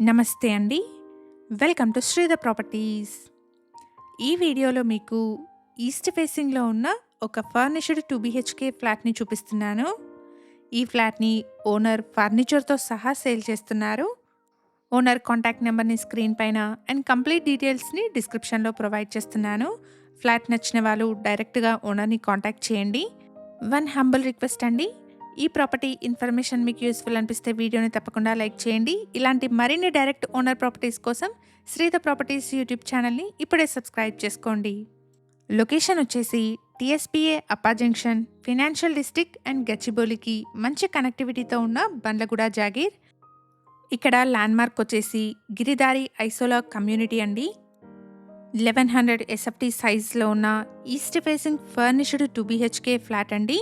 నమస్తే అండి. Welcome to Sridhar properties. ఈ వీడియోలో మీకు ఈస్ట్ ఫేసింగ్‌లో ఉన్న ఒక ఫర్నిష్డ్ 2 బీహెచ్‌కే ఫ్లాట్‌ని చూపిస్తున్నాను. ఈ ఫ్లాట్‌ని ఓనర్ ఫర్నిచర్‌తో సహా సేల్ చేస్తున్నారు. ఓనర్ కాంటాక్ట్ నెంబర్‌ని స్క్రీన్ పైన అండ్ కంప్లీట్ డీటెయిల్స్‌ని డిస్క్రిప్షన్‌లో ప్రొవైడ్ చేస్తున్నాను. ఫ్లాట్ నచ్చిన వాళ్ళు డైరెక్ట్‌గా ఓనర్‌ని కాంటాక్ట్ చేయండి. వన్ హంబుల్ రిక్వెస్ట్ అండి. ఈ ప్రాపర్టీ ఇన్ఫర్మేషన్ మీకు యూస్ఫుల్ అనిపిస్తే వీడియోని తప్పకుండా లైక్ చేయండి. ఇలాంటి మరిన్ని డైరెక్ట్ ఓనర్ ప్రాపర్టీస్ కోసం శ్రీధర్ ప్రాపర్టీస్ యూట్యూబ్ ఛానల్ని ఇప్పుడే సబ్స్క్రైబ్ చేసుకోండి. లొకేషన్ వచ్చేసి టీఎస్పీఏ అప్పా జంక్షన్, ఫినాన్షియల్ డిస్ట్రిక్ట్ అండ్ గచ్చిబౌలికి మంచి కనెక్టివిటీతో ఉన్న బండ్లగూడ జాగీర్. ఇక్కడ ల్యాండ్మార్క్ వచ్చేసి గిరిదారి ఐసోలా కమ్యూనిటీ అండి. 1100 ఎస్ఎఫ్టీ సైజ్లో ఉన్న east facing furnished 2 BHK flat అండి.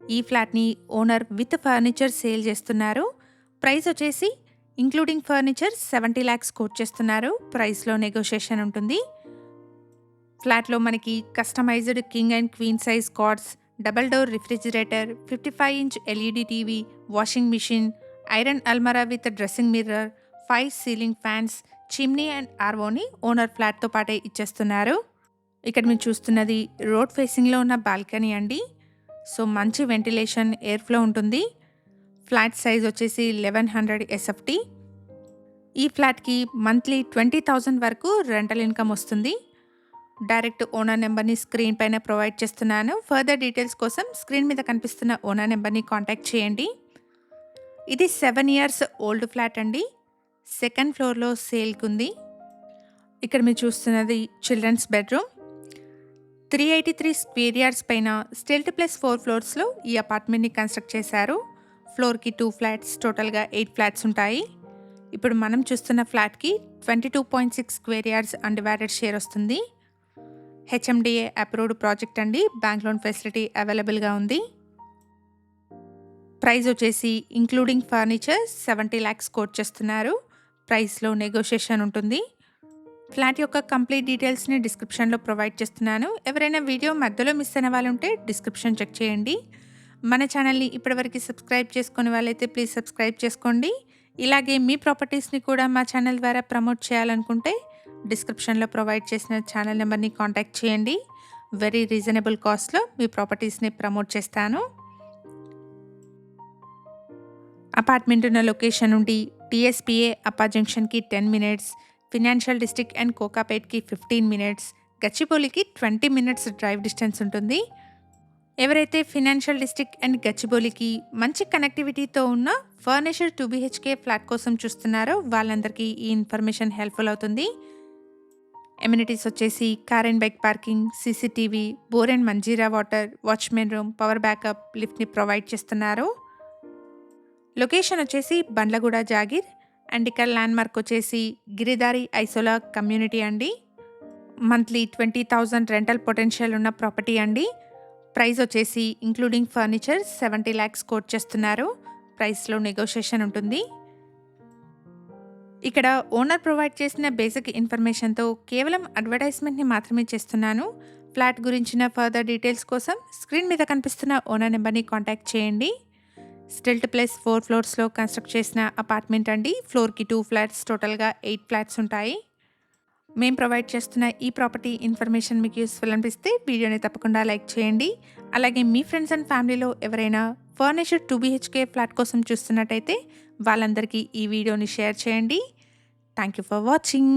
ఈ ఫ్లాట్‌ని ఓనర్ విత్ ఫర్నిచర్ సేల్ చేస్తున్నారు. ప్రైస్ వచ్చేసి ఇంక్లూడింగ్ ఫర్నిచర్ 70 lakhs కోట్ చేస్తున్నారు. ప్రైస్‌లో నెగోషియేషన్ ఉంటుంది. ఫ్లాట్‌లో మనకి customised king and queen size cots, double door refrigerator, 55-inch LED TV, washing machine, iron అల్మరా with dressing mirror, 5 ceiling fans, chimney and ఆర్వోని owner ఫ్లాట్‌తో పాటే ఇచ్చేస్తున్నారు. ఇక్కడ మీరు చూస్తున్నది రోడ్ ఫేసింగ్‌లో ఉన్న బాల్కనీ అండి. సో మంచి వెంటిలేషన్, ఎయిర్ ఫ్లో ఉంటుంది. ఫ్లాట్ సైజ్ వచ్చేసి 1100 ఎస్ఎఫ్టీ. ఈ ఫ్లాట్‌కి మంత్లీ 20,000 వరకు రెంటల్ ఇన్కమ్ వస్తుంది. డైరెక్ట్ ఓనర్ నెంబర్‌ని స్క్రీన్ పైన ప్రొవైడ్ చేస్తున్నాను. ఫర్దర్ డీటెయిల్స్ కోసం స్క్రీన్ మీద కనిపిస్తున్న ఓనర్ నెంబర్‌ని కాంటాక్ట్ చేయండి. ఇది 7 years ఓల్డ్ ఫ్లాట్ అండి. సెకండ్ ఫ్లోర్‌లో సేల్‌కి ఉంది. ఇక్కడ మీరు చూస్తున్నది చిల్డ్రన్స్ బెడ్రూమ్. 383 స్క్వేర్ యార్డ్స్ పైన స్టిల్ట్ ప్లస్ 4 ఫ్లోర్స్లో ఈ అపార్ట్మెంట్ని కన్స్ట్రక్ట్ చేశారు. ఫ్లోర్కి 2 ఫ్లాట్స్, టోటల్గా 8 ఫ్లాట్స్ ఉంటాయి. ఇప్పుడు మనం చూస్తున్న ఫ్లాట్కి 22.6 స్క్వేర్ యార్డ్స్ అన్డివైడెడ్ షేర్ వస్తుంది. హెచ్ఎండిఏ అప్రూవ్డ్ ప్రాజెక్ట్ అండి. బ్యాంక్ లోన్ ఫెసిలిటీ అవైలబుల్గా ఉంది. ప్రైస్ వచ్చేసి ఇంక్లూడింగ్ ఫర్నిచర్ 70 lakhs కోట్ చేస్తున్నారు. ప్రైస్లో నెగోషియేషన్ ఉంటుంది. ఫ్లాట్ యొక్క కంప్లీట్ డీటెయిల్స్ని డిస్క్రిప్షన్లో ప్రొవైడ్ చేస్తున్నాను. ఎవరైనా వీడియో మధ్యలో మిస్ అయిన వాళ్ళు ఉంటే డిస్క్రిప్షన్ చెక్ చేయండి. మన ఛానల్ని ఇప్పటివరకు సబ్స్క్రైబ్ చేసుకునే వాళ్ళైతే ప్లీజ్ సబ్స్క్రైబ్ చేసుకోండి. ఇలాగే మీ ప్రాపర్టీస్ని కూడా మా ఛానల్ ద్వారా ప్రమోట్ చేయాలనుకుంటే డిస్క్రిప్షన్లో ప్రొవైడ్ చేసిన ఛానల్ నెంబర్ని కాంటాక్ట్ చేయండి. వెరీ రీజనబుల్ కాస్ట్లో మీ ప్రాపర్టీస్ని ప్రమోట్ చేస్తాను. అపార్ట్మెంట్ ఉన్న లొకేషన్ నుండి టీఎస్పీఏ అప్పా జంక్షన్కి 10 minutes, ఫినాన్షియల్ డిస్ట్రిక్ట్ అండ్ కోకాపేట్కి 15 minutes, గచ్చిబౌలికి 20 minutes డ్రైవ్ డిస్టెన్స్ ఉంటుంది. ఎవరైతే ఫినాన్షియల్ డిస్ట్రిక్ట్ అండ్ గచ్చిబౌలికి మంచి కనెక్టివిటీతో ఉన్న ఫర్నిష్డ్ 2 బీహెచ్కే ఫ్లాట్ కోసం చూస్తున్నారో వాళ్ళందరికీ ఈ ఇన్ఫర్మేషన్ హెల్ప్ఫుల్ అవుతుంది. ఎమ్యూనిటీస్ వచ్చేసి car and bike parking, CCTV, bore and Manjira water, watchman room, power backup, లిఫ్ట్ని ప్రొవైడ్ చేస్తున్నారు. లొకేషన్ వచ్చేసి బండ్లగూడ జాగీర్ అండ్ ఇక్కడ ల్యాండ్మార్క్ వచ్చేసి గిరిదారి ఐసోలా కమ్యూనిటీ అండి. మంత్లీ 20,000 రెంటల్ పొటెన్షియల్ ఉన్న ప్రాపర్టీ అండి. ప్రైస్ వచ్చేసి ఇంక్లూడింగ్ ఫర్నిచర్ 70 lakhs కోట్ చేస్తున్నారు. ప్రైస్లో నెగోషియేషన్ ఉంటుంది. ఇక్కడ ఓనర్ ప్రొవైడ్ చేసిన బేసిక్ ఇన్ఫర్మేషన్తో కేవలం అడ్వర్టైజ్మెంట్ని మాత్రమే చేస్తున్నాను. ఫ్లాట్ గురించిన ఫర్దర్ డీటెయిల్స్ కోసం స్క్రీన్ మీద కనిపిస్తున్న ఓనర్ నెంబర్ని కాంటాక్ట్ చేయండి. స్టిల్ట్ ప్లస్ 4 ఫ్లోర్స్లో కన్స్ట్రక్ట్ చేసిన అపార్ట్మెంట్ అండి. ఫ్లోర్కి 2 ఫ్లాట్స్, టోటల్గా 8 ఫ్లాట్స్ ఉంటాయి. మేము ప్రొవైడ్ చేస్తున్న ఈ ప్రాపర్టీ ఇన్ఫర్మేషన్ మీకు యూస్ఫుల్ అనిపిస్తే వీడియోని తప్పకుండా లైక్ చేయండి. అలాగే మీ ఫ్రెండ్స్ అండ్ ఫ్యామిలీలో ఎవరైనా ఫర్నిష్డ్ 2 బీహెచ్కే ఫ్లాట్ కోసం చూస్తున్నట్టయితే వాళ్ళందరికీ ఈ వీడియోని షేర్ చేయండి. Thank you for watching.